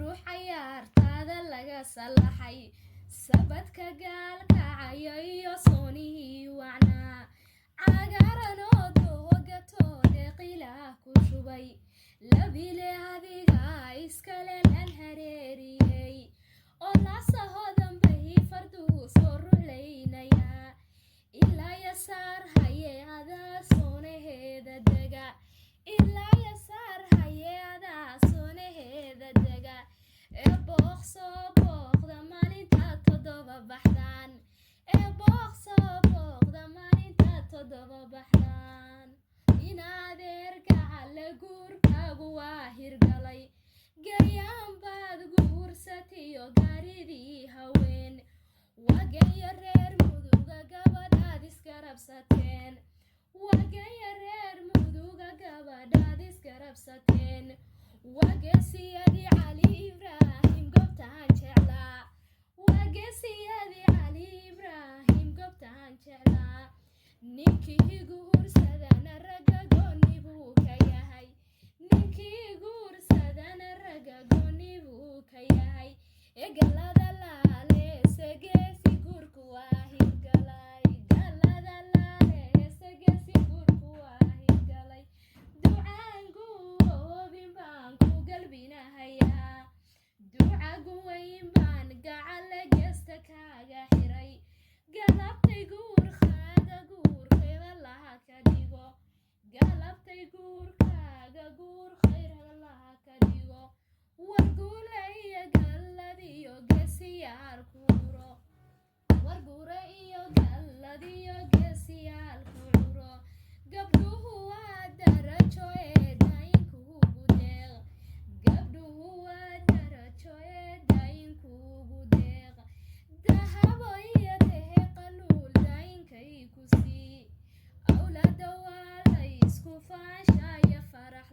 qurux cayaartaada laga sallaxay sabadka gaalkacaya iyo soonihii wacnaa cagaaranoo doogatooda qiilaah ku shubay labile adiga iskale lan hareeriyey oo laasahoodan bay farduu soo ruxlaynaya ilaa yasaar haye adaa soonaheeda dega ilaa yasaar haye adaa soonaheeda dega ee booq soo booqda maalinta toddoba baxdaan ee booq soo booqda maalinta toddoba baxdaan in adeergaca la guurkaagu waa hirgalay garyaan baad guursatiyo gaaridii haween wagaya reer muduga gabadhaad iskarabsateen wagaya reer muduga gabadhaad iskarabsateen wageesiyadii cali ibraahim gobtaan jeclaa wageesiyadii cali ibraahim gobtaan jeclaa ninkii guursadana ragga gooni buu ka yahay ninkii guursadana ragga gooni buu ka yahay egalada laaleese geesi guurku waa hirgalay galada laaleese geesi guurku waa hirgalay ducaangu oobin baan ku galbinahayaa ducagu weyn baan gacale geesta kaaga xiray galabtay guurkaaga guur khayr allaha ka dhigo galabtay guurkaaga guur khayr allaha ka dhigo warguule iyo gallad iyo geesiyaal kuuro warguure iyo gallad iyo geesiyaal kuuro gabdhuhu waa darajo ee daayinkuugu deeq gabdhuhu waa darajo ee daayinkuugu deeq dahabo iyo deeqa luul daayinkay ku sii awlaada waa la isku faashaya farax